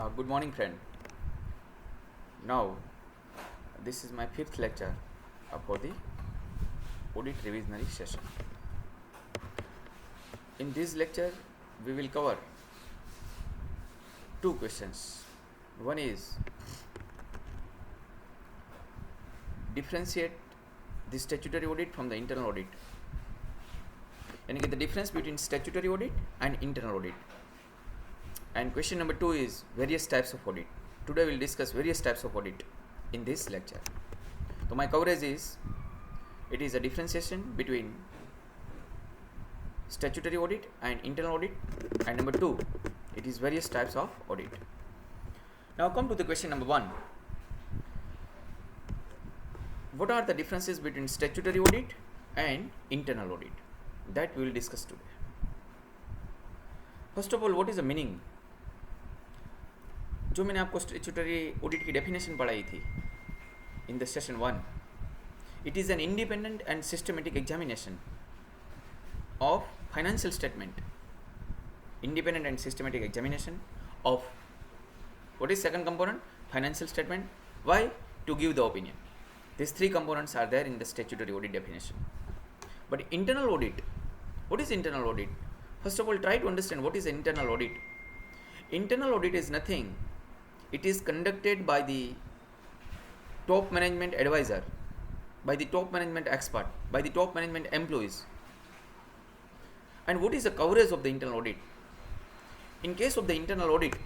Good morning, friend. Now, this is my fifth lecture for the audit revisionary session. In this lecture, we will cover two questions. One is differentiate the statutory audit from the internal audit, and get the difference between statutory audit and internal audit. And question number 2 is various types of audit. Today we will discuss various types of audit in this lecture. So my coverage is, it is a differentiation between statutory audit and internal audit, and number 2, it is various types of audit. Now come to the question number 1. What are the differences between statutory audit and internal audit? That we will discuss today. First of all, what is the meaning? जो मैंने आपको statutory audit की definition पढ़ाई थी in the session 1, it is an independent and systematic examination of financial statement. Independent and systematic examination of what is second component? Financial statement. Why? To give the opinion. These three components are there in the statutory audit definition. But internal audit, what is internal audit? First of all, try to understand what is internal audit. Internal audit is nothing. It is conducted by the top management advisor, by the top management expert, by the top management employees. And what is the coverage of the internal audit? In case of the internal audit,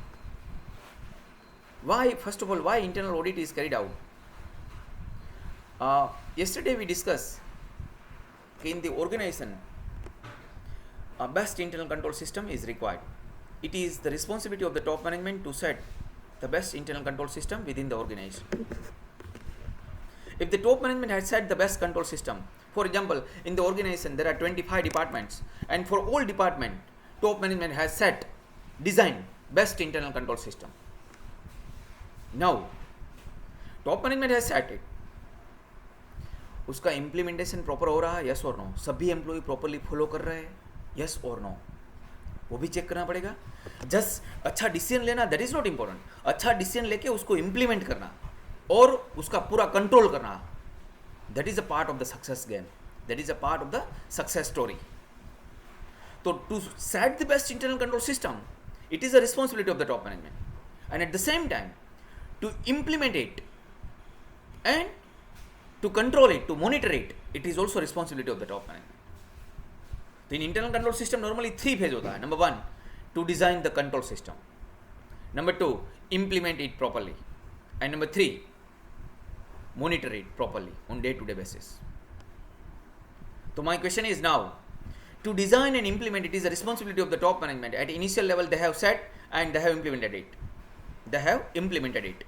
first of all, why internal audit is carried out? Yesterday we discussed in the organization, a best internal control system is required. It is the responsibility of the top management to set the best internal control system within the organization. If the top management has set the best control system, for example, in the organization there are 25 departments, and for all department, top management has designed best internal control system. Now, top management has set it. उसका implementation proper हो रहा है, yes और no? सभी employee properly follow कर रहे हैं, yes और नो? वो भी चेक करना पड़ेगा. जस्ट अच्छा डिसीजन लेना दैट इज नॉट इम्पोर्टेंट. अच्छा डिसीजन लेके उसको इम्प्लीमेंट करना और उसका पूरा कंट्रोल करना, that is a part of the success game, that is a part of the success story. तो to set the best internal control system, it is a responsibility of the top management, and at the same time to implement it and to control it, to monitor it, it is also responsibility of the top management. The internal control system normally 3 phase होता है. Number 1, to design the control system. Number 2, implement it properly. And number 3, monitor it properly on day-to-day basis. So my question is now, to design and implement it is the responsibility of the top management. At initial level they have set and they have implemented it.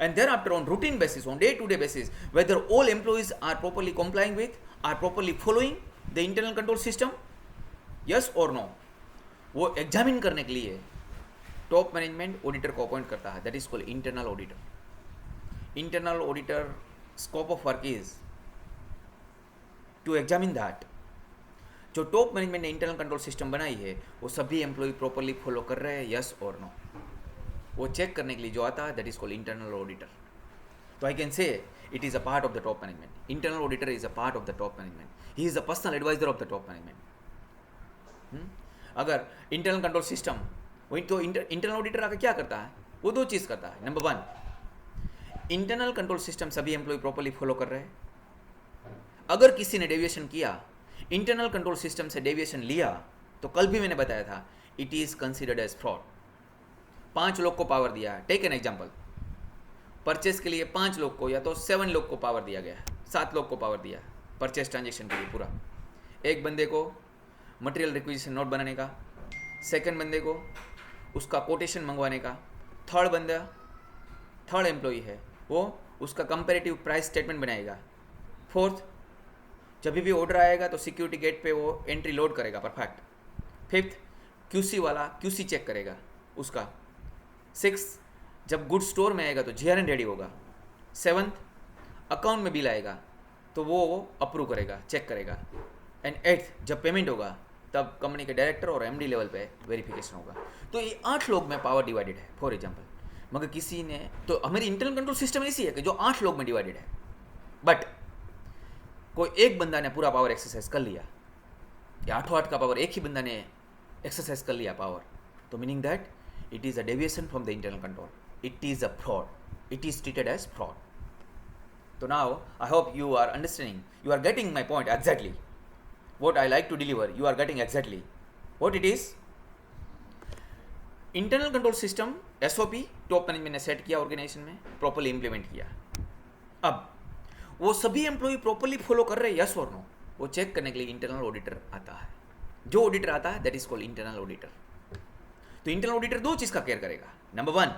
And thereafter on routine basis, on day-to-day basis, whether all employees are properly complying with, are properly following the internal control system, yes or no, वो examine करने के लिए top management auditor को appoint करता है. That is called internal auditor. Internal auditor scope of work is to examine that जो top management ने internal control system बनाई है वो सभी एम्प्लॉय प्रॉपरली फॉलो कर रहे हैं, यस और नो. वो चेक करने के लिए जो आता है that is called internal auditor. तो I can say it is a part of the top management. Internal auditor is a part of the top management. He is a personal adviser of the top management. अगर internal control system, वही तो internal auditor आकर क्या करता है? वो 2 चीज़ करता है. नंबर 1, इंटरनल कंट्रोल सिस्टम सभी एम्प्लॉय प्रॉपरली फॉलो कर रहे हैं. अगर किसी ने डेविएशन किया, इंटरनल कंट्रोल सिस्टम से डेविएशन लिया, तो कल भी मैंने बताया था, it is considered as fraud. 5 लोग को पावर दिया. टेक एन एग्जाम्पल, परचेस के लिए 5 लोग को या तो 7 लोग को पावर दिया गया, 7 लोग को पावर दिया परचेस ट्रांजेक्शन के लिए पूरा. एक बंदे को मटेरियल रिक्विजिशन नोट बनाने का, सेकंड बंदे को उसका कोटेशन मंगवाने का, थर्ड एम्प्लॉई है वो उसका कंपेरेटिव प्राइस स्टेटमेंट बनाएगा, फोर्थ जब भी ऑर्डर आएगा तो सिक्योरिटी गेट पे वो एंट्री लोड करेगा परफेक्ट, फिफ्थ क्यूसी वाला क्यूसी चेक करेगा उसका, 6 जब गुड स्टोर में आएगा तो जीआरएन रेडी होगा, 7 अकाउंट में बिल आएगा तो वो अप्रूव करेगा, चेक करेगा, एंड 8 जब पेमेंट होगा तब कंपनी के डायरेक्टर और एमडी लेवल पे वेरिफिकेशन होगा। तो ये 8 लोग में पावर डिवाइडेड है फॉर एग्जांपल। मगर किसी ने, तो हमारी इंटरनल कंट्रोल सिस्टम ऐसी है कि जो 8 लोग में डिवाइडेड है, बट कोई एक बंदा ने पूरा पावर एक्सरसाइज कर लिया, या 8 का पावर एक ही बंदा ने एक्सरसाइज कर लिया पावर, तो meaning that it is a deviation from the internal control, it is a fraud, it is treated as fraud. So now I hope you are understanding, you are getting my point exactly. What I like to deliver, you are getting exactly what it is. Internal control system SOP top management ने set किया, organisation में properly implement किया। अब वो सभी employee properly follow कर रहे हैं, यस और नो, वो चेक करने के लिए इंटरनल ऑडिटर आता है। जो ऑडिटर आता है that is called internal auditor. तो इंटरनल ऑडिटर 2 चीज़ का केयर करेगा। नंबर 1,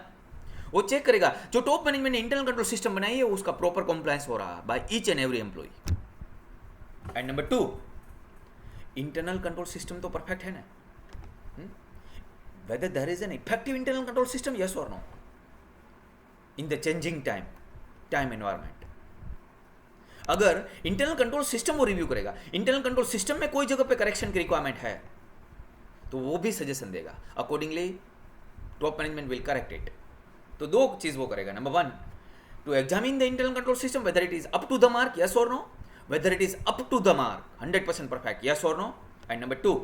वो चेक करेगा जो टॉप मैनेजमेंट ने इंटरनल कंट्रोल सिस्टम बनाई है उसका प्रॉपर कंप्लायंस हो रहा है by each and every employee. And number 2, internal control system तो परफेक्ट है ना, whether there is an effective internal control system, yes और no, in the changing time environment. अगर इंटरनल कंट्रोल सिस्टम वो review करेगा, इंटरनल कंट्रोल सिस्टम में कोई जगह पे करेक्शन की रिक्वायरमेंट है तो वो भी सजेशन देगा, accordingly top management will correct it. तो 2 चीज वो करेगा। Number 1, to examine the internal control system whether it is up to the mark, yes और no, whether it is up to the mark 100% perfect, yes और no. And number 2,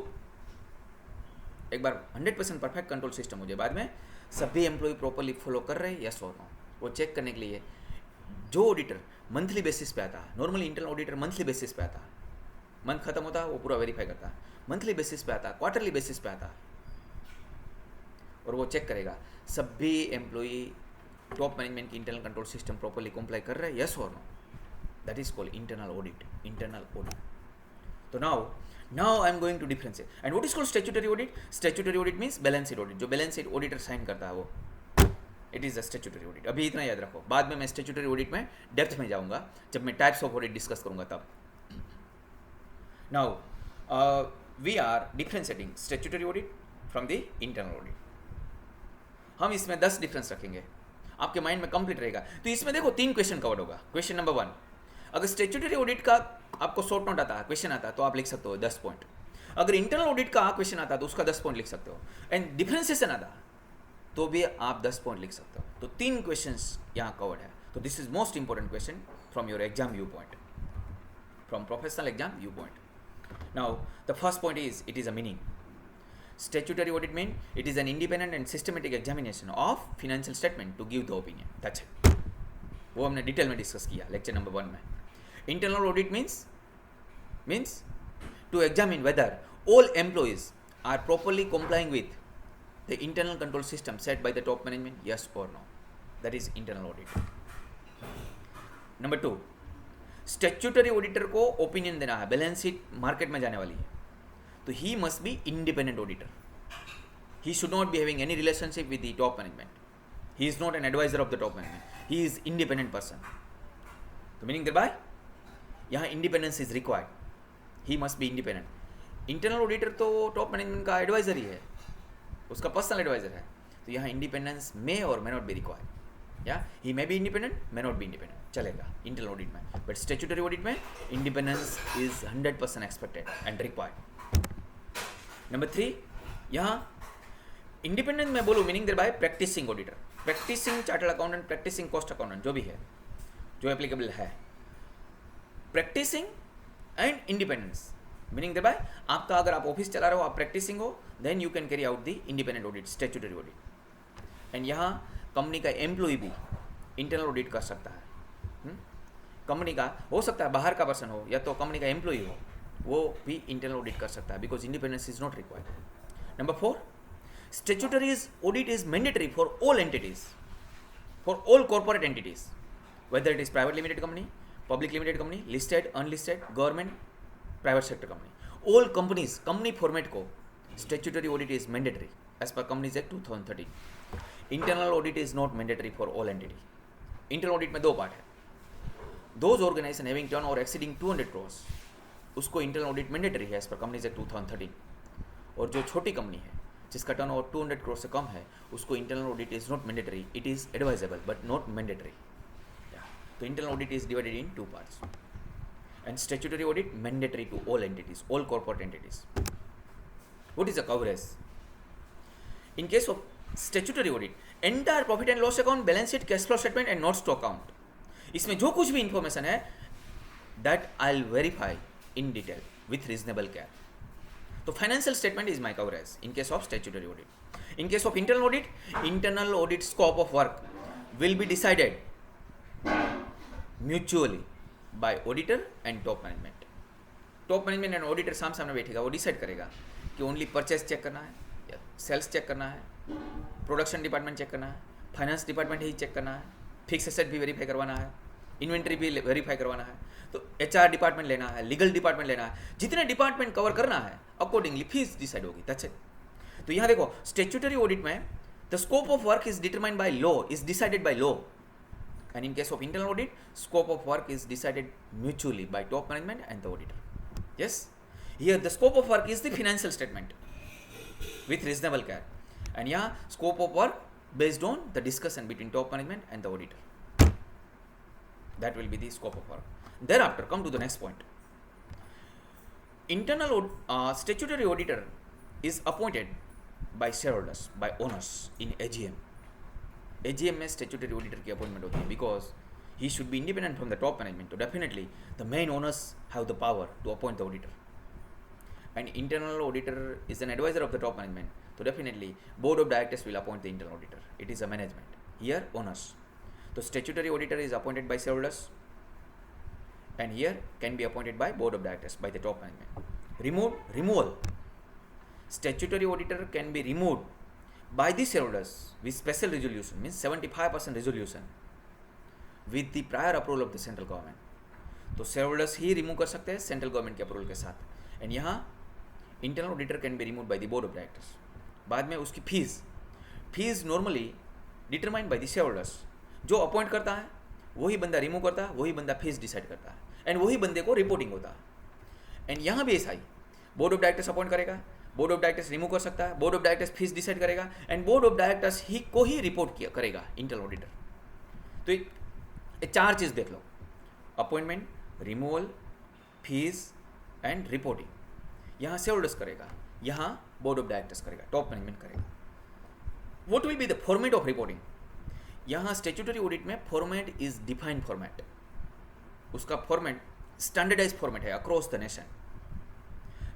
एक बार 100% perfect control system हो जाए, बाद में सभी employee properly follow कर रहे हैं, यस और नो, वो चेक करने के लिए जो ऑडिटर मंथली बेसिस पे आता है, normally internal auditor monthly basis पे आता है, मंथ खत्म होता है वो पूरा वेरीफाई करता है, मंथली बेसिस पे आता है, क्वार्टरली बेसिस पे आता है, और वो चेक करेगा सभी एम्प्लॉय टॉप मैनेजमेंट की internal control system properly comply कर रहे हैं, यस और no, that is called internal audit, internal audit. तो now I am going to differentiate and what is called statutory audit. Statutory audit means balance sheet audit, जो balance sheet auditor sign करता है वो, it is a statutory audit. अभी इतना याद रखो, बाद में मैं स्टैट्यूटरी ऑडिट में डेप्थ में जाऊंगा जब मैं टाइप्स ऑफ ऑडिट डिस्कस करूंगा तब। Now we are differentiating statutory audit from the internal audit. हम इसमें 10 डिफरेंस रखेंगे, आपके माइंड में कंप्लीट रहेगा। तो इसमें देखो 3 क्वेश्चन कवर होगा। क्वेश्चन नंबर 1, अगर स्टैट्यूटरी ऑडिट का आपको शॉर्ट नोट आता है, क्वेश्चन आता है, तो आप लिख सकते हो 10 पॉइंट। अगर इंटरनल ऑडिट का क्वेश्चन आता है तो उसका 10 पॉइंट लिख सकते हो, एंड डिफरेंशिएशन आता तो भी आप 10 पॉइंट लिख सकते हो। तो 3 क्वेश्चंस यहाँ कवर्ड है। तो this is most important question from your exam view point, from professional exam view point. Now the first point is, it is a meaning. Statutory audit means it is an independent and systematic examination of financial statement to give the opinion. That's it. वो हमने detail में discuss किया lecture number 1 में। Internal audit means to examine whether all employees are properly complying with the internal control system set by the top management, yes or no. That is internal audit. Number 2, statutory auditor को opinion देना है, balance sheet market में जाने वाली है, तो he must be independent auditor. He should not be having any relationship with the top management. He is not an advisor of the top management. He is independent person. तो meaning thereby यहाँ independence is required. He must be independent. Internal auditor तो top management का advisor ही है, उसका personal advisor है, तो यहाँ independence may or may not be required. Yeah, he may be independent, may not be independent, चलेगा internal audit में, but statutory audit में independence is 100% expected and required. Number 3, यहाँ इंडिपेंडेंट में बोलूँ meaning thereby practising auditor, practising chartered accountant, practising cost accountant, जो भी है, जो एप्लीकेबल है, practising and independence meaning thereby आपका अगर आप ऑफिस चला रहे हो, आप प्रैक्टिसिंग हो, then you can carry out the independent audit, statutory audit. And यहाँ कंपनी का एम्प्लॉय भी इंटरनल ऑडिट कर सकता है। कंपनी का हो सकता है बाहर का पर्सन हो या तो कंपनी का एम्प्लॉय हो, वो भी इंटरनल ऑडिट कर सकता है, because independence is not required. Number 4, statutory audit is mandatory for all entities, for all corporate entities, whether it is private limited company, public limited company, listed, unlisted, government, private sector company, all companies, company format को statutory audit is mandatory as per companies act 2013। Internal audit is not mandatory for all entity. Internal audit में 2 part है। Those organisation having turn और exceeding 200 crores, उसको internal audit mandatory है as per companies act 2013। और जो छोटी company है जिसका टर्न ओवर 200 crores से कम है, उसको internal audit is not mandatory, it is advisable but not mandatory. तो internal audit is divided in 2 parts, and statutory audit mandatory to all entities, all corporate entities. What is the coverage? In case of statutory audit, entire profit and loss account, balance sheet, cash flow statement and notes to account, इसमें जो कुछ भी information है that I'll verify in detail with reasonable care. तो financial statement is my coverage in case of statutory audit. In case of internal audit scope of work will be decided mutually by auditor and top management. Top management and auditor सामने बैठेगा, वो decide करेगा कि only purchase check करना है या sales check करना है, प्रोडक्शन डिपार्टमेंट चेक करना है, फाइनेंस डिपार्टमेंट ही चेक करना है, फिक्स एसेट भी वेरीफाई करवाना है, इन्वेंट्री भी वेरीफाई करवाना है, तो एचआर डिपार्टमेंट लेना है, लीगल डिपार्टमेंट लेना है, जितने डिपार्टमेंट कवर करना है अकॉर्डिंगली फीस डिसाइड होगी. That's it. तो यहाँ देखो स्टेच्यूटरी ऑडिट में the scope of work is determined by law, is decided by law. And in case of internal audit, scope of work is decided mutually by top management and the auditor. Yes, here the scope of work is the financial statement with reasonable care, and yeah, scope of work based on the discussion between top management and the auditor. That will be the scope of work. Thereafter, come to the next point. Statutory auditor is appointed by shareholders, by owners in AGM. AGM में statutory auditor की appointment होती है because he should be independent from the top management. तो definitely the main owners have the power to appoint the auditor, and internal auditor is an adviser of the top management. तो definitely board of directors will appoint the internal auditor. It is a management, here owners. तो statutory auditor is appointed by shareholders and here can be appointed bye board of directors bye the top management. Removal, statutory auditor can be removed by the shareholders with special resolution, means 75% resolution with the prior approval of the central government. तो shareholders ही remove कर सकते हैं central government के approval के साथ. And यहाँ internal auditor can be remove by the board of directors. बाद में उसकी fees normally determined by the shareholders. जो अपॉइंट करता है वही बंदा रिमूव करता है, वही बंदा फीस डिसाइड करता है, एंड वही बंदे को रिपोर्टिंग होता है. एंड यहाँ भी ऐसा ही बोर्ड ऑफ डायरेक्टर्स अपॉइंट करेगा, बोर्ड ऑफ डायरेक्टर्स रिमूव कर सकता है, board of directors fees decide करेगा, एंड बोर्ड ऑफ डायरेक्टर्स ही को ही रिपोर्ट करेगा इंटरनल ऑडिटर. तो ये चार चीज़ देख लो, appointment, removal, fees and reporting. यहाँ शेयरहोल्डर्स करेगा, यहाँ बोर्ड ऑफ डायरेक्टर्स करेगा, टॉप मैनेजमेंट करेगा. What will be the format of reporting? यहाँ स्टेच्यूटरी ऑडिट में फॉर्मेट इज डिफाइंड फॉर्मेट. उसका फॉर्मेट स्टैंडर्डाइज फॉर्मेट है अक्रॉस द नेशन.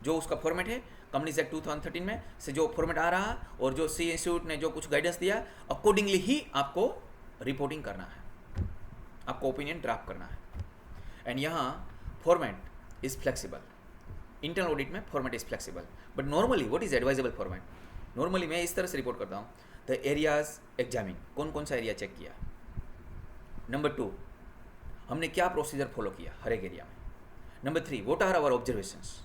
जो उसका फॉर्मेट है कंपनीज एक्ट 2013 में से जो फॉर्मेट आ रहा और जो सी इंस्टीट्यूट ने जो कुछ गाइडेंस दिया अकॉर्डिंगली ही आपको रिपोर्टिंग करना है, आपको ओपिनियन ड्राफ्ट करना है. एंड यहाँ format is flexible. Internal audit में format is flexible, but normally what is advisable format? Normally मैं इस तरह से रिपोर्ट करता हूँ, द एरियाज एग्जामिन, कौन कौन सा एरिया चेक किया. नंबर 2, हमने क्या प्रोसीजर फॉलो किया हर एक एरिया में. Number 3, what are our observations,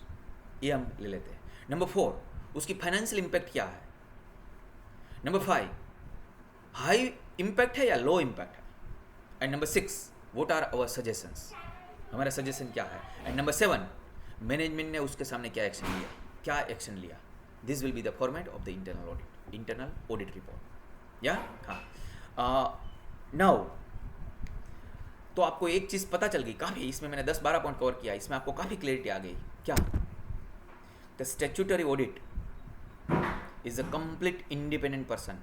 ये हम ले लेते हैं. नंबर 4, उसकी फाइनेंशियल इम्पैक्ट क्या है. नंबर 5, हाई इम्पैक्ट है या लो इम्पैक्ट है. And number 6, what are our suggestions, हमारा सजेशन क्या है. एंड नंबर 7, मैनेजमेंट ने उसके सामने क्या एक्शन लिया. This will be the format of the internal audit report. या हाँ, नाउ तो आपको एक चीज़ पता चल गई काफ़ी, इसमें मैंने 10-12 पॉइंट कवर किया, इसमें आपको काफ़ी क्लियरिटी आ गई. क्या? The statutory audit is a complete independent person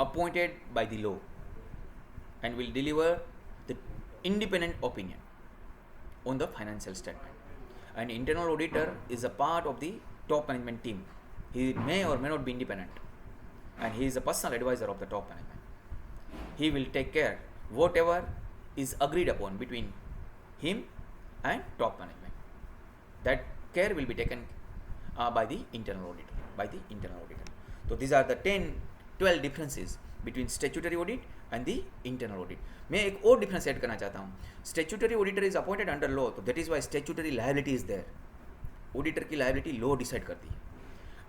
appointed by the law and will deliver the independent opinion on the financial statement. An internal auditor is a part of the top management team. He may or may not be independent, and he is a personal advisor of the top management. He will take care whatever is agreed upon between him and top management. That care will be taken by the internal auditor. So these are the 10-12 differences between statutory audit and the internal audit. मैं एक और difference add करना चाहता हूँ. Statutory auditor is appointed under law, तो that is why statutory liability is there. Auditor की liability law decide करती है.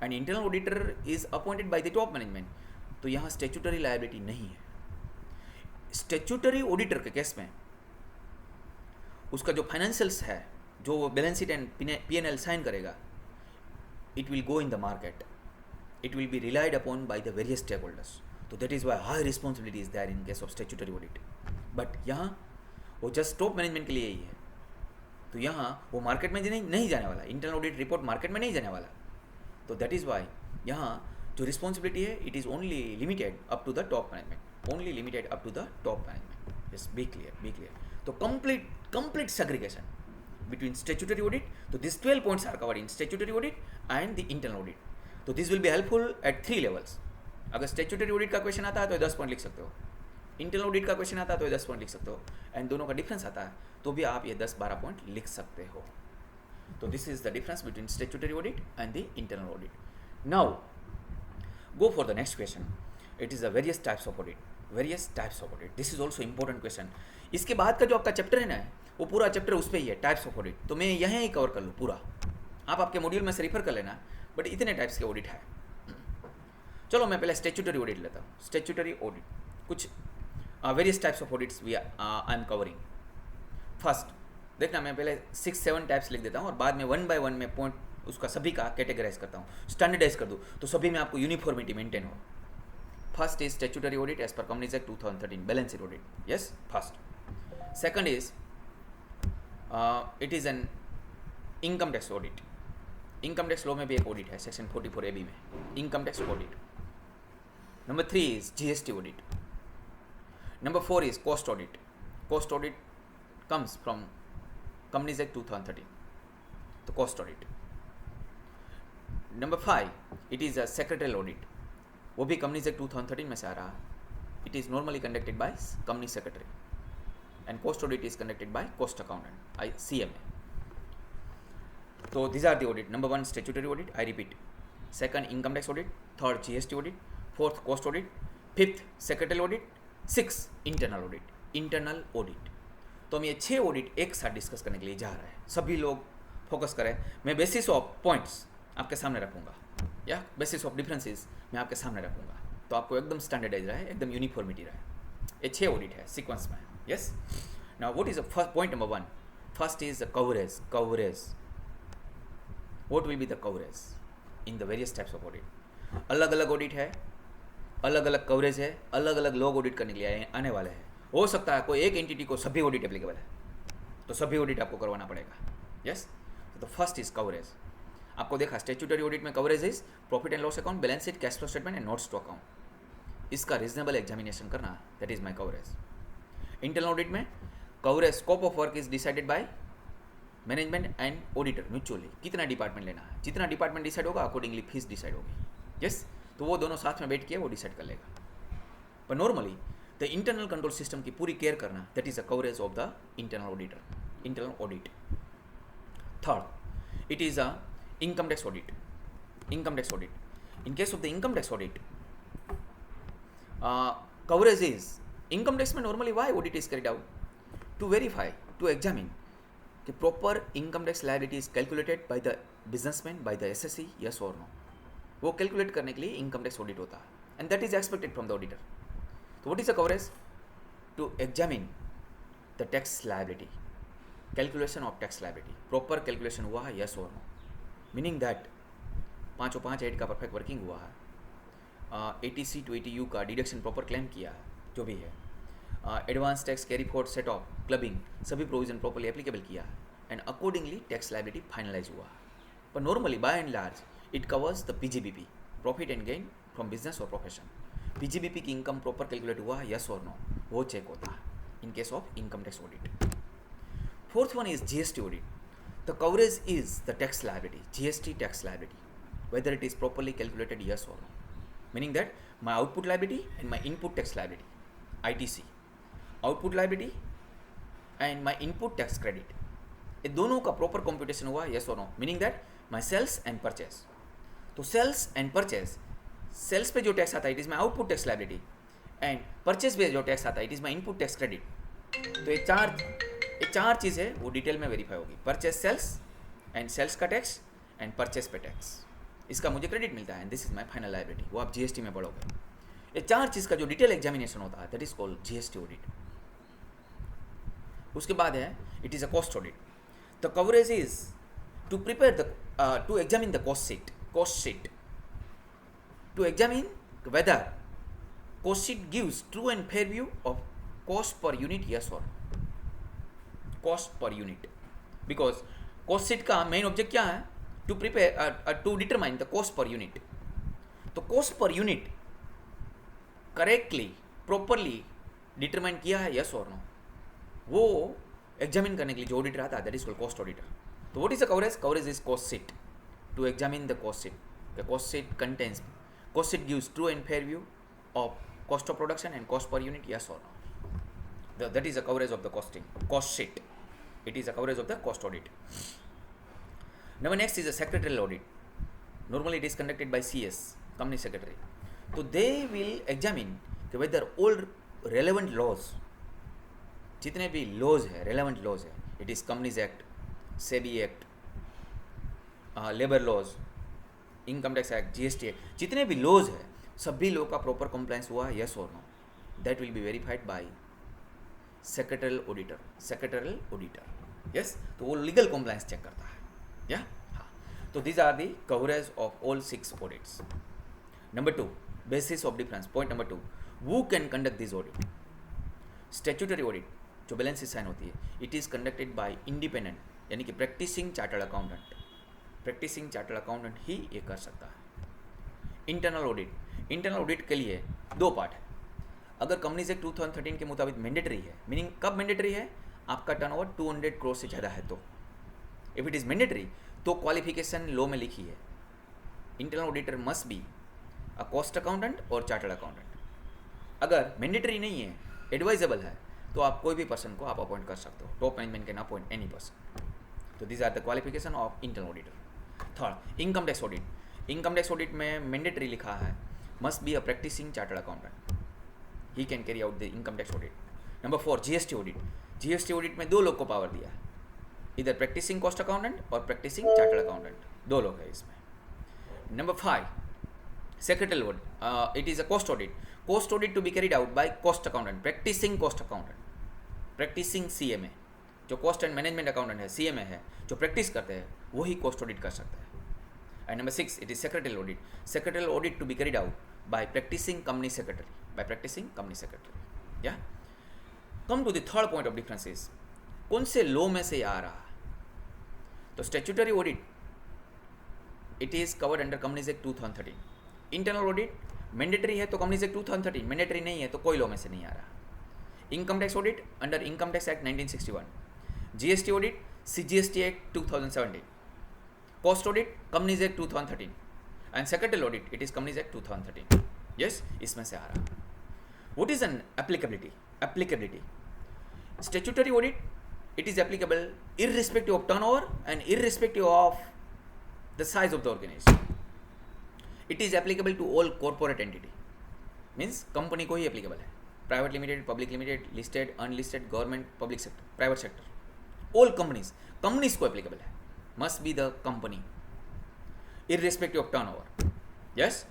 And internal auditor is appointed by the top management, तो यहाँ स्टेच्यूटरी लायबिलिटी नहीं है. स्टेच्यूटरी ऑडिटर के केस में उसका जो फाइनेंशियल्स है, जो वो balance sheet and P&L sign करेगा, it will go in the market, it will be relied upon by the various stakeholders. तो that is why high responsibility is there in case of statutory audit. But यहाँ वो just top management के लिए ही है. तो यहाँ वो market में नहीं जाने वाला, इंटरनल ऑडिट रिपोर्ट मार्केट में नहीं जाने वाला. तो दैट इज़ वाई यहाँ जो रिस्पॉन्सिबिलिटी है it is only limited up to the top management, only limited up to the top management. Just be clear. तो complete segregation between statutory audit. So these 12 points are covered in statutory audit and the internal audit. So this will be helpful at 3 levels. अगर statutory audit का question आता है तो 10 point लिख सकते हो, internal audit का क्वेश्चन आता है तो 10 पॉइंट लिख सकते हो, एंड दोनों का डिफरेंस आता है तो भी आप ये 10-12 पॉइंट लिख सकते हो. तो this is the difference between statutory audit and the internal audit. Now go for the next question. It is the various types of audit. This is also important question. इसके बाद का जो आपका चैप्टर है ना, वो पूरा चैप्टर उस पर ही है, टाइप्स ऑफ ऑडिट. तो मैं यहाँ ही कवर कर लूँ पूरा, आप आपके मॉड्यूल में से रिफर कर लेना, बट इतने टाइप्स के ऑडिट है. चलो मैं पहले स्टेचुटरी ऑडिट लेता हूँ. स्टेचुटरी ऑडिट कुछ various types of audits we I am covering. First देखना, मैं पहले 6-7 टाइप्स लिख देता हूँ और बाद में 1 by 1 में पॉइंट उसका सभी का कैटेगराइज करता हूँ, स्टैंडर्डाइज कर दूँ, तो सभी में आपको यूनिफॉर्मिटी मेंटेन हो. First is statutory audit as per companies act 2013, balance sheet audit. Yes, first. Second is it is an income tax audit. Income tax law में भी एक ऑडिट है, सेक्शन 44AB में, income tax audit. Number 3 is GST audit. Number 4 is cost audit. Cost audit comes from companies act 2013, तो cost audit. Number 5 it is a secretarial audit, वो भी companies act 2013 में से आ रहा है. It is normally conducted by company secretary and cost audit is conducted by cost accountant, CMA. So these are the audit. Number 1 statutory audit, I repeat. Second income tax audit. Third GST audit. Fourth cost audit. Fifth secretarial audit. Sixth internal audit. Internal audit. तो हम ये 6 audit एक साथ discuss करने के लिए जा रहे हैं. सभी लोग फोकस करें. मैं बेसिस ऑफ पॉइंट्स आपके सामने रखूँगा, या बेसिस ऑफ डिफरेंसेस मैं आपके सामने रखूँगा, तो आपको एकदम स्टैंडर्डाइज रहे, एकदम यूनिफॉर्मिटी रहे. ये 6 ऑडिट है सीक्वेंस में. Yes. Now, what is the first point? Number 1. First is the coverage. What will be the coverage in the various types of audit? अलग अलग ऑडिट है, अलग अलग कवरेज है, अलग अलग लोग ऑडिट करने के लिए आने वाले हैं. हो सकता है कोई एक एंटिटी को सभी ऑडिट एप्लीकेबल है, तो सभी ऑडिट आपको करवाना पड़ेगा. यस. तो फर्स्ट इज कवरेज. आपको देखा स्टेचुटरी ऑडिट में coverage is profit and loss account, balance sheet, cash flow statement and notes to account. इसका रीजनेबल एग्जामिनेशन करना, that is my coverage. Internal audit में coverage scope of work is decided by management and auditor mutually. कितना department लेना है, जितना department decide होगा accordingly fees decide होगी. Yes. तो वो दोनों साथ में बैठ के वो डिसाइड कर लेगा. पर normally the internal control system की पूरी केयर करना, that is the coverage of the internal auditor, internal audit. Third it is a income tax audit. In case of the income tax audit coverage is income tax में normally why audit is carried out to verify, to examine कि proper income tax liability is calculated by the businessman, by the SSC, yes और no. वो calculate करने के लिए income tax audit होता है, and that is expected from the auditor. तो what is the coverage? To examine the tax liability, calculation of tax liability, proper calculation हुआ है, यस और नो. मीनिंग दैट 505 एड का परफेक्ट वर्किंग हुआ है, ATC to ATU का deduction proper claim किया है, जो भी है, advance tax carry forward set off clubbing, सभी प्रोविजन प्रॉपर्ली एप्लीकेबल किया है, and accordingly tax liability finalize हुआ है. पर normally by and large it covers the PGBP, profit and gain from business और प्रोफेशन. PGBP की इनकम प्रॉपर कैलकुलेट हुआ है, यस और नो, वो चेक होता है in case of income tax audit. Fourth one is GST audit. The coverage is the tax liability, GST tax liability, whether it is properly calculated, yes or no. Meaning that my output liability and my input tax liability, ITC, output liability and my input tax credit, ये दोनों का proper computation हुआ, yes or no. Meaning that my sales and purchase. तो sales and purchase, sales पे जो tax आता है it is my output tax liability, and purchase पे जो टैक्स आता है it is my input tax credit. तो ये चार चीज़ें वो डिटेल में वेरीफाई होगी, परचेस सेल्स एंड सेल्स का टैक्स एंड परचेस पे टैक्स, इसका मुझे क्रेडिट मिलता है, this is my final liability. वो आप GST में पढ़ोगे. ये 4 चीज़ का जो डिटेल एग्जामिनेशन होता है that is called GST audit. उसके बाद है it is a cost audit. The coverage is to prepare the to examine the cost sheet to examine whether cost sheet gives true and fair view of cost per unit, yes और cost per unit. Because cost sheet का main object क्या है? To prepare to determine the cost per unit. तो cost per unit correctly properly determine किया है, yes और no, वो examine करने के लिए जो ऑडिटर आता है that is called cost auditor. तो what is the coverage? Coverage is cost sheet. To examine the cost sheet. The cost sheet contains, cost sheet gives true and fair view of cost of production and cost per unit, yes or no. That is the coverage of the cost sheet. It is the coverage of the cost audit. Now next is the secretarial audit. Normally it is conducted by CS, company secretary. So they will examine whether all relevant laws, जितने भी laws है, relevant laws है, it is Companies Act, SEBI Act, labor laws, income tax act, GST Act, जितने भी laws है सभी लोग का प्रॉपर कंप्लायंस हुआ, यस और no. That will be verified by secretarial auditor. Yes, तो वो लीगल कंप्लायंस चेक करता है. या हाँ, तो these are the coverage of all 6 audits. Number 2, basis of difference. Point number 2, who can conduct this audit? Statutory audit जो balance sheet sign होती है, it is conducted by independent, यानी कि practising chartered accountant. Practising chartered accountant ही ये कर सकता है. इंटरनल ऑडिट, इंटरनल ऑडिट के लिए 2 पार्ट है. अगर कंपनीज एक्ट 2013 के मुताबिक मैंडेटरी है, मीनिंग कब मैंडेटरी है? आपका टर्नओवर 200 करोड़ से ज़्यादा है तो. इफ इट इज़ मैंडेटरी तो क्वालिफिकेशन लॉ में लिखी है, internal auditor must be a cost accountant और चार्टर्ड अकाउंटेंट. अगर मैंडेटरी नहीं है, एडवाइजेबल है, तो आप कोई भी पर्सन को आप अपॉइंट कर सकते हो. Top management can appoint any person. तो these are the qualification of internal auditor. Third, income tax audit. Income tax audit में मैंडेटरी लिखा है must be a practicing chartered accountant. He can carry out the income tax audit. Number 4, GST audit. GST audit में 2 लोग को power दिया है, इधर practicing cost accountant और practicing chartered accountant, 2 लोग है इसमें. Number 5, secretarial audit. It is a cost audit. Cost audit to be carried out by cost accountant, practicing cost accountant, practicing CMA. जो cost and management accountant है, CMA है, जो practice करते हैं वही cost audit कर सकते हैं. And number 6, it is secretarial audit. Secretarial audit to be carried out by practicing company secretary. Yeah. Come to the third point of difference is, कौन से law में से आ रहा है? तो statutory audit, it is covered under Companies Act 2013. Internal audit mandatory है तो Companies Act 2013, mandatory नहीं है तो कोई law में से नहीं आ रहा. Income tax audit under Income Tax Act 1961. GST audit CGST Act 2017. Cost audit Companies Act 2013 and secretarial audit it is Companies Act 2013. Yes, इसमें से आ रहा. What is an applicability? Statutory audit, it is applicable irrespective of turnover and irrespective of the size of the organization. It is applicable to all corporate entity. Means company को ही applicable है. Private limited, public limited, listed, unlisted, government, public sector, private sector. All companies को applicable है. Must be the company irrespective of turnover. Yes,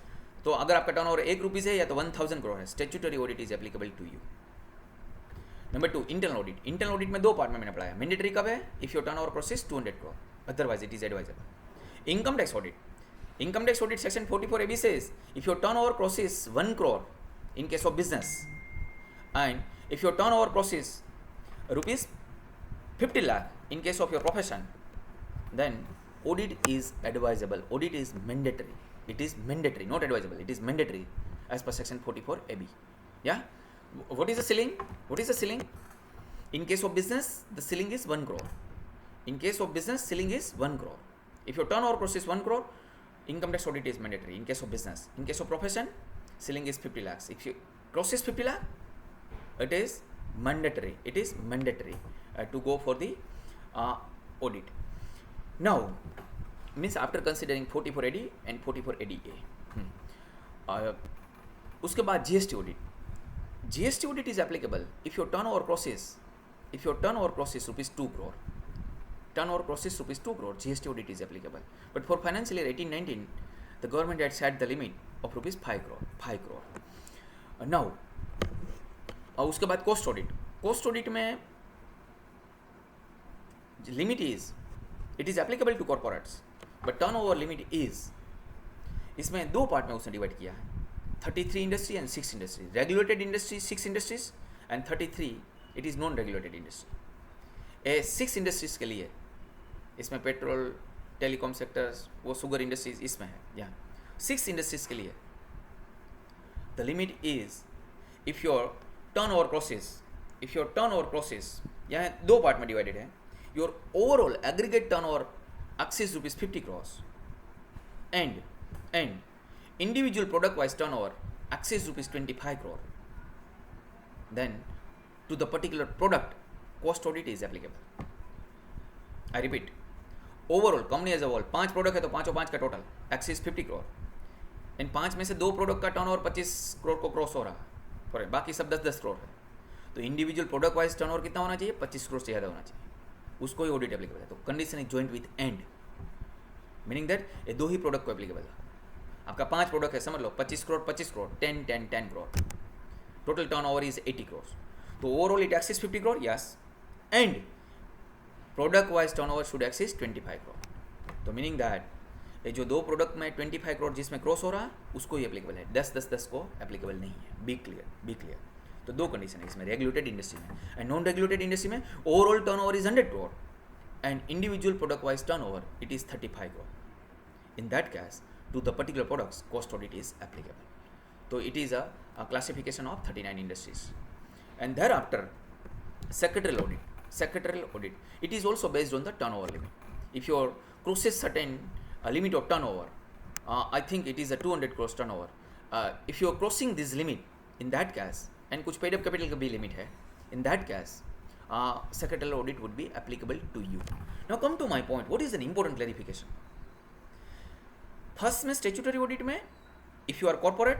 तो अगर आपका turnover 1 rupees है या तो 1000 करोड़ है, statutory audit is applicable to you. Number 2, internal audit. Internal audit में 2 पार्ट में मैंने पढ़ाया. मैंडेटरी कब है? If your turnover crosses 200 crore, otherwise it is advisable. Income tax audit. Income tax audit section 44AB says if your turnover crosses 1 crore in case of business and if your turnover crosses rupees 50 lakh in case of your profession, then audit is advisable. Audit is mandatory. It is mandatory, not advisable. It is mandatory as per section 44AB. Yeah. What is the ceiling? In case of business, the ceiling is 1 crore. In case of business, ceiling is 1 crore. If your turnover crosses 1 crore, income tax audit is mandatory. In case of business, in case of profession, ceiling is 50 lakhs. If you crosses 50 lakh, it is mandatory. To go for the audit. Now, means after considering 44AD and 44ADA, उसके बाद GST audit. GST audit is applicable if your turnover crosses rupees 2 crore. GST audit is applicable. But for financial year 18-19, the government had set the limit of rupees 5 crore. Now, उसके बाद cost audit में limit is, it is applicable to corporates, but turnover limit is, इसमें 2 part में उसने divide किया है. 33 industry and 6 industry. Regulated industry 6 industries and 33 it is non regulated industry. 6 industries के लिए इसमें पेट्रोल, टेलीकॉम सेक्टर्स, वो शुगर इंडस्ट्रीज इसमें है। यहाँ 6 इंडस्ट्रीज के लिए the limit is if your turn over crosses, यहाँ 2 पार्ट में डिवाइडेड है। Your overall aggregate turn over axis ₹50 crores and individual product wise turnover exceeds ₹25 crore, then to the particular product cost audit is applicable. I repeat, overall company as a whole 5 product है तो 5 का total axis 50 crore, इन 5 में से 2 product का turnover 25 crore को cross हो रहा है, और बाकी सब 10-10 करोड़ है, तो इंडिविजुअल प्रोडक्ट वाइज टर्नओवर कितना होना चाहिए? 25 करोड़ से ज़्यादा होना चाहिए, उसको ही ऑडिट एप्लीकेबल है। तो condition is joint with and, meaning that ये 2 ही प्रोडक्ट को एप्लीकेबल है। आपका 5 प्रोडक्ट है, समझ लो 25 crore 10 crore, total turnover is 80 crore, तो overall it exceeds 50 crore, yes, and product wise turnover should exceeds 25 crore. तो मीनिंग दैट ये जो 2 प्रोडक्ट में 25 करोड़ जिसमें क्रॉस हो रहा है उसको ही एप्लीकेबल है, 10 को एप्लीकेबल नहीं है। Be clear. तो 2 कंडीशन है इसमें, रेगुलेटेड इंडस्ट्री में एंड नॉन रेगुलेटेड इंडस्ट्री में overall turnover is 100 crore and individual product wise turnover it is 35 crore. In that case, to the particular products, cost audit is applicable. So it is a classification of 39 industries. And thereafter, secretarial audit. It is also based on the turnover limit. If your crosses certain limit of turnover, I think it is a 200 crores turnover. If you are crossing this limit, in that case, and कुछ paid up capital का भी limit है, in that case, secretarial audit would be applicable to you. Now come to my point. What is an important clarification? First में statutory audit में if you are corporate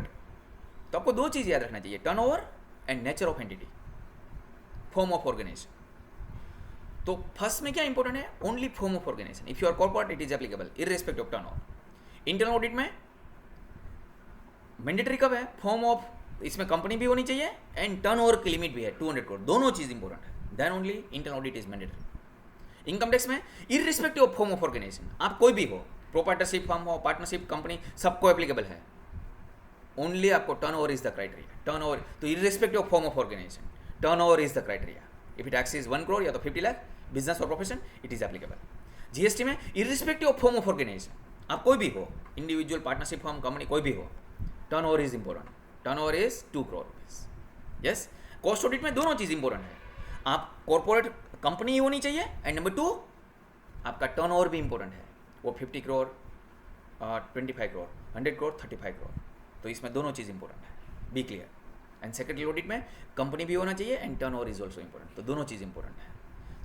तो आपको 2 चीज़ याद रखना चाहिए, turnover and nature of entity, form of organisation. तो first में क्या इंपॉर्टेंट है? Only form of organisation. If you are corporate it is applicable irrespective of turnover. Internal audit में मैंडेटरी कब है? फॉर्म ऑफ, इसमें कंपनी भी होनी चाहिए एंड टर्नओवर की लिमिट भी है 200 करोड़, दोनों चीज़ इंपॉर्टेंट है, then only internal audit is mandatory. Income tax में irrespective of form of organisation, आप कोई भी हो, प्रोप्राइटरशिप फर्म हो, पार्टनरशिप कंपनी, सबको एप्लीकेबल है, ओनली आपको turnover is the criteria. Turnover तो irrespective of form of organisation, turnover is the criteria. If it exceeds 1 crore या तो 50 लाख बिजनेस और profession, it is applicable. GST में irrespective of form of organisation, आप कोई भी हो, इंडिविजुअल, पार्टनरशिप फर्म, कंपनी, कोई भी हो, turnover is important, turnover is 2 crore rupees. Yes, cost audit में दोनों चीज इंपॉर्टेंट है, आप कॉर्पोरेट कंपनी ही होनी चाहिए एंड नंबर 2 आपका टर्नओवर भी इंपॉर्टेंट है, वो 50 करोड़ 25 करोड़ 100 करोड़ 35 करोड़, तो इसमें दोनों चीज़ इंपॉर्टेंट है, be clear. And secretary audit में कंपनी भी होना चाहिए and turnover is also important, तो दोनों चीज़ इंपॉर्टेंट है।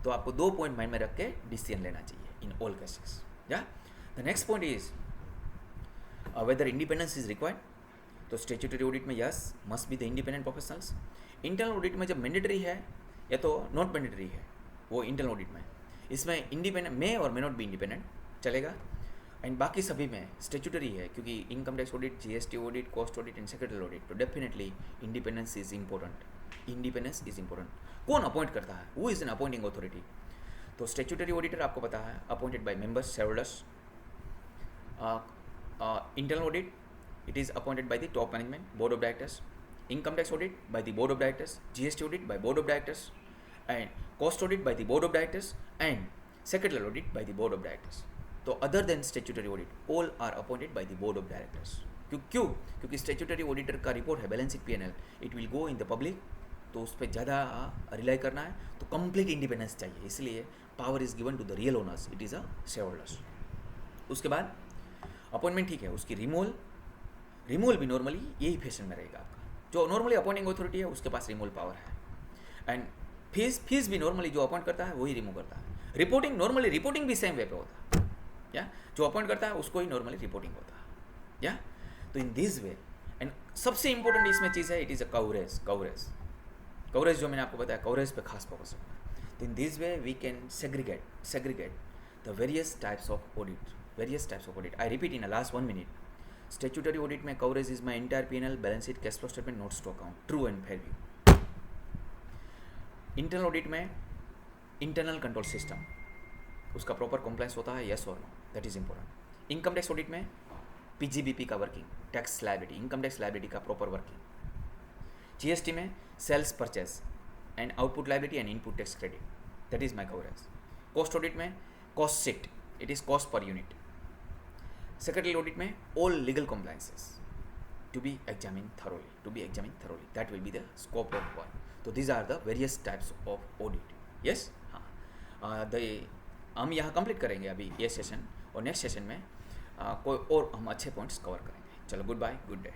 तो आपको 2 पॉइंट माइंड में रख के डिसीजन लेना चाहिए इन ऑल केसेस। या the next point is whether independence is required. तो स्टेचुटरी ऑडिट में yes must be the independent professionals. Internal audit में जब मैंडेटरी है या तो नॉट मैंडेटरी है, वो इंटरनल ऑडिट में, इसमें इंडिपेंडेंट में और मे नॉट भी इंडिपेंडेंट चलेगा, एंड बाकी सभी में स्टेचुटरी है, क्योंकि income tax audit, GST audit, cost audit and secretary audit, तो definitely independence is important. Independence is important. कौन अपॉइंट करता है? Who is an appointing authority? तो स्टेचुटरी ऑडिटर आपको पता है, appointed by members, shareholders. Internal audit it is appointed by the top management, board of directors. Income tax audit by the board of directors, GST audit by board of directors, and cost audit by the board of directors, and secretary audit by the board of directors. तो other than statutory audit all are appointed by the board of directors. क्यों? क्योंकि statutory auditor का report है, balance sheet, PNL, it will go in the public, तो उस पर ज़्यादा rely करना है, तो कंप्लीट इंडिपेंडेंस चाहिए, इसलिए power is given to the real owners, it is a share holders. उसके बाद अपॉइंटमेंट ठीक है, उसकी रिमूवल भी नॉर्मली यही फैशन में रहेगा आपका, जो नॉर्मली अपॉइंटिंग अथॉरिटी है उसके पास रिमूवल पावर है, एंड फीस भी नॉर्मली जो अपॉइंट करता है वही रिमूव करता है। रिपोर्टिंग नॉर्मली रिपोर्टिंग भी सेम वे पे होता है, या जो अपॉइंट करता है उसको ही नॉर्मली रिपोर्टिंग होता है, या तो इन दिस वे। एंड सबसे इंपॉर्टेंट इसमें चीज़ है, इट इज़ अ कवरेज जो मैंने आपको बताया, कवरेज पे खास फोकस होता है। तो in this way we can segregate the various types of audit. I repeat in a last 1 minute, statutory audit में coverage is my entire PNL, balance sheet, cash flow statement, notes to account, true and fair view. Internal audit में internal control system, उसका proper compliance होता है, yes और no, that is important. Income tax audit में PGBP का working, tax liability, income tax liability का proper working. GST में sales purchase and output liability and input tax credit, that is my coverage. Cost audit में cost sheet, it is cost per unit. Secretary audit में all legal compliances to be examined thoroughly. That will be the scope of work. So these are the various types of audit. Yes. हाँ. हम यहाँ complete करेंगे अभी ये session, और next session में कोई और हम अच्छे पॉइंट्स कवर करेंगे. चलो, गुड बाय, गुड डे.